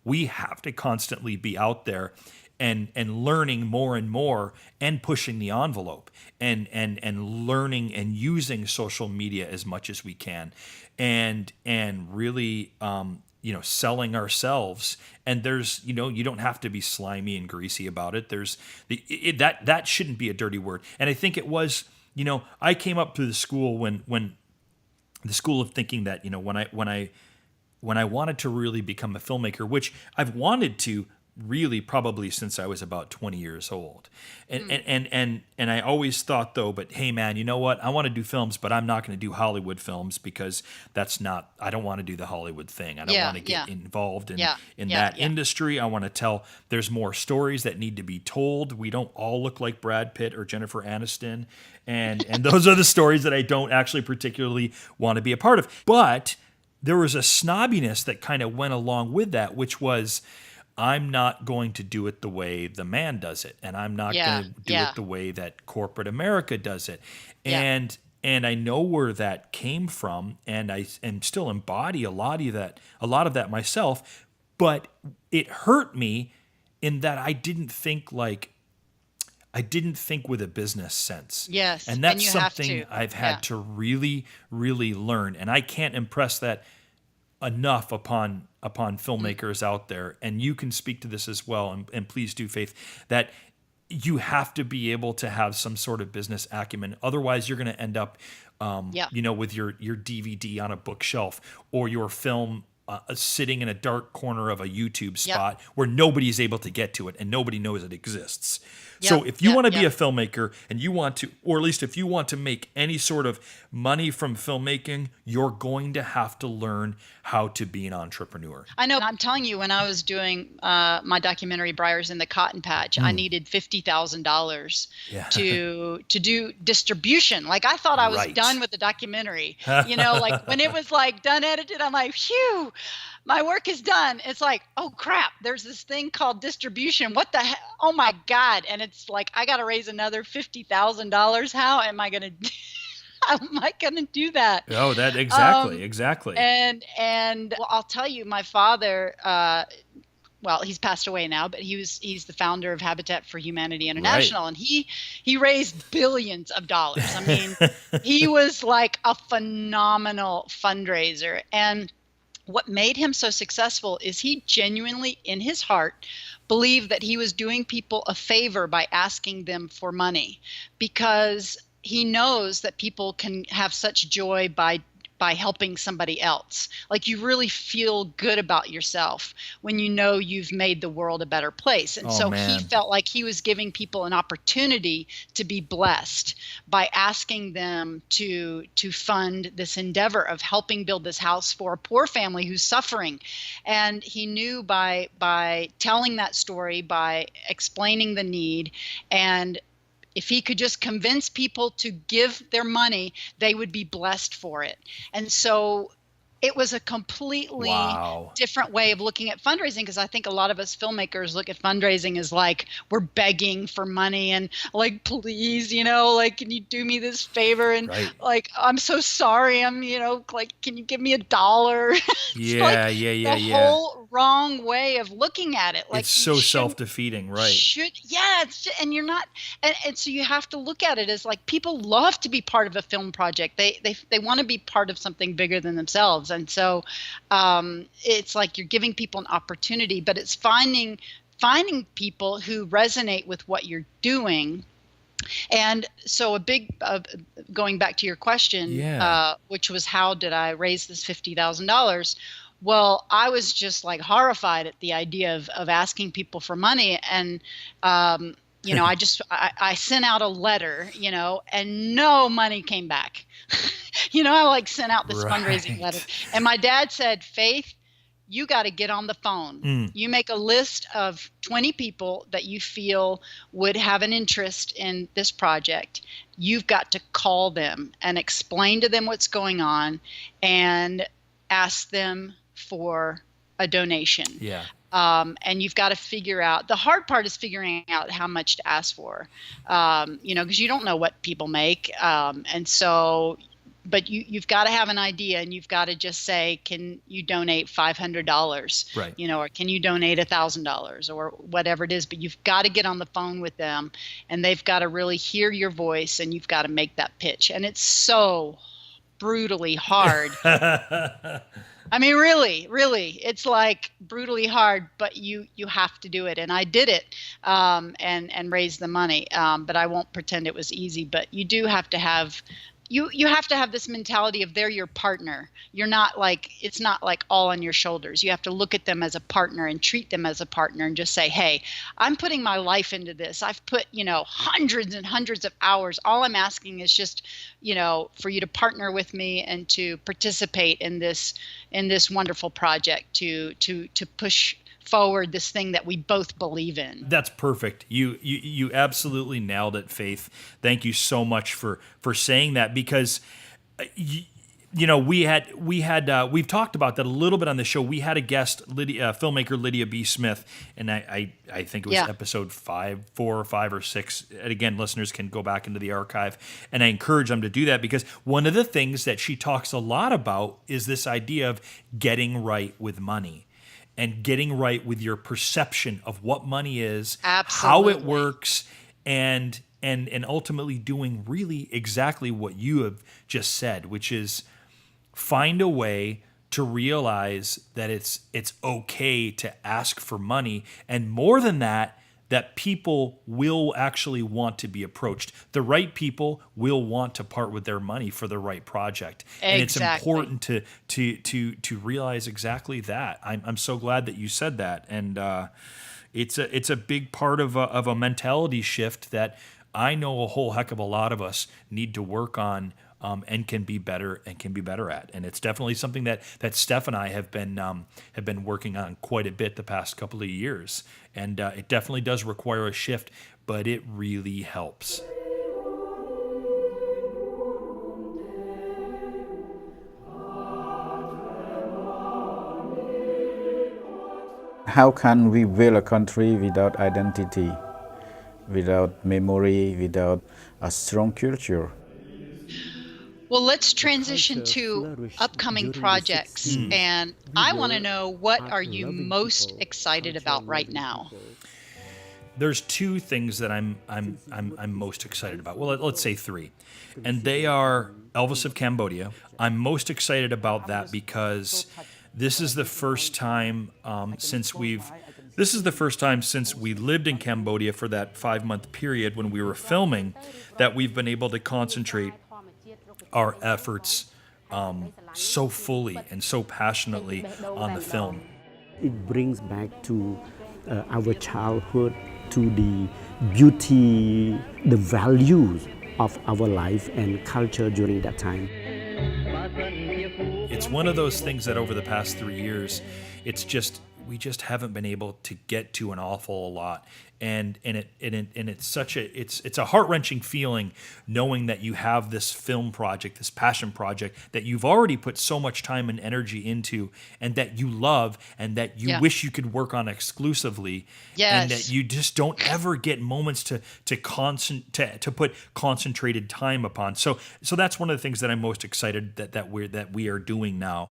we have to constantly be out there and learning more and more and pushing the envelope and learning and using social media as much as we can and really selling ourselves. And there's you don't have to be slimy and greasy about it. There's that shouldn't be a dirty word. And I think it was, I came up through the school when the school of thinking that when I wanted to really become a filmmaker, which I've wanted to really probably since I was about 20 years old. And I always thought though, but hey man, you know what? I want to do films, but I'm not going to do Hollywood films because I don't want to do the Hollywood thing. I don't want to get involved in that industry. I want to tell, there's more stories that need to be told. We don't all look like Brad Pitt or Jennifer Aniston. And those are the stories that I don't actually particularly want to be a part of. But there was a snobbiness that kind of went along with that, which was, I'm not going to do it the way the man does it, and I'm not going to do it the way that corporate America does it. And I know where that came from, and I am still embody a lot of that myself, but it hurt me in that I didn't think with a business sense. Yes. And that's something I've had to really, really learn. And I can't impress that enough upon filmmakers out there. And you can speak to this as well. And please do, Faith, that you have to be able to have some sort of business acumen. Otherwise, you're going to end up, with your DVD on a bookshelf or your film sitting in a dark corner of a YouTube spot where nobody's able to get to it and nobody knows it exists. So if you want to be a filmmaker and you want to, or at least if you want to make any sort of money from filmmaking, you're going to have to learn how to be an entrepreneur. I know. I'm telling you, when I was doing my documentary Briars in the Cotton Patch, I needed $50,000 to do distribution. Like I thought I was done with the documentary. Like when it was like done edited, I'm like, phew, my work is done. It's like, oh crap, there's this thing called distribution. What the heck? Oh my God. And it's like, I got to raise another $50,000. How am I going to how am I going to do that? Oh, that exactly. And well, I'll tell you, my father, well, he's passed away now, but he's the founder of Habitat for Humanity International, and he raised billions of dollars. I mean, he was like a phenomenal fundraiser. And what made him so successful is he genuinely, in his heart, believed that he was doing people a favor by asking them for money, because he knows that people can have such joy by helping somebody else. Like you really feel good about yourself when you know you've made the world a better place. And he felt like he was giving people an opportunity to be blessed by asking them to fund this endeavor of helping build this house for a poor family who's suffering. And he knew by telling that story, by explaining the need, and if he could just convince people to give their money, they would be blessed for it. And so it was a completely different way of looking at fundraising, because I think a lot of us filmmakers look at fundraising as like we're begging for money and like, please, like, can you do me this favor? And like, I'm so sorry. I'm, like, can you give me $1? The whole wrong way of looking at it. Like it's so self-defeating, right? And you're not, and so you have to look at it as like, people love to be part of a film project. They want to be part of something bigger than themselves. And so it's like you're giving people an opportunity, but it's finding people who resonate with what you're doing. And so going back to your question, which was how did I raise this $50,000? Well, I was just like horrified at the idea of asking people for money. And, I sent out a letter, and no money came back. I like sent out this fundraising letter, and my dad said, Faith, you got to get on the phone. You make a list of 20 people that you feel would have an interest in this project. You've got to call them and explain to them what's going on and ask them for a donation. And you've got to figure out, the hard part is figuring out how much to ask for, because you don't know what people make. And so but you've got to have an idea, and you've got to just say, can you donate $500? Right. Or can you donate $1,000 or whatever it is? But you've got to get on the phone with them, and they've got to really hear your voice, and you've got to make that pitch. And it's so brutally hard. I mean, really, really, it's like brutally hard, but you have to do it. And I did it, and raised the money. But I won't pretend it was easy. But you do have to have you have to have this mentality of they're your partner. You're not like, it's not like all on your shoulders. You have to look at them as a partner and treat them as a partner and just say, hey, I'm putting my life into this. I've put, hundreds and hundreds of hours. All I'm asking is just, for you to partner with me and to participate in this wonderful project to push forward this thing that we both believe in. That's perfect. You absolutely nailed it, Faith. Thank you so much for saying that, because we've talked about that a little bit on the show. We had a guest, filmmaker Lydia B. Smith, and I think it was episode 4 or 5 or 6. And again, listeners can go back into the archive, and I encourage them to do that, because one of the things that she talks a lot about is this idea of getting right with money. And getting right with your perception of what money is, how it works, and ultimately doing really exactly what you have just said, which is find a way to realize that it's okay to ask for money, and more than that, that people will actually want to be approached. The right people will want to part with their money for the right project. Exactly. And it's important to realize exactly that. I'm so glad that you said that. And it's a big part of a mentality shift that I know a whole heck of a lot of us need to work on, and can be better at. And it's definitely something that Steph and I have been working on quite a bit the past couple of years. And it definitely does require a shift, but it really helps. How can we build a country without identity, without memory, without a strong culture? Well, let's transition to upcoming projects. And I want to know, what are you most excited about right now? There's 2 things that I'm most excited about. Well, let's say 3. And they are Elvis of Cambodia. I'm most excited about that because this is the first time since we lived in Cambodia for that 5-month period when we were filming, that we've been able to concentrate our efforts so fully and so passionately on the film. It brings back to our childhood, to the beauty, the values of our life and culture during that time. It's one of those things that over the past 3 years, we just haven't been able to get to an awful lot, and it's a heart-wrenching feeling knowing that you have this film project, this passion project that you've already put so much time and energy into, and that you love, and that you wish you could work on exclusively, and that you just don't ever get moments to put concentrated time upon. So that's one of the things that I'm most excited that we are doing now.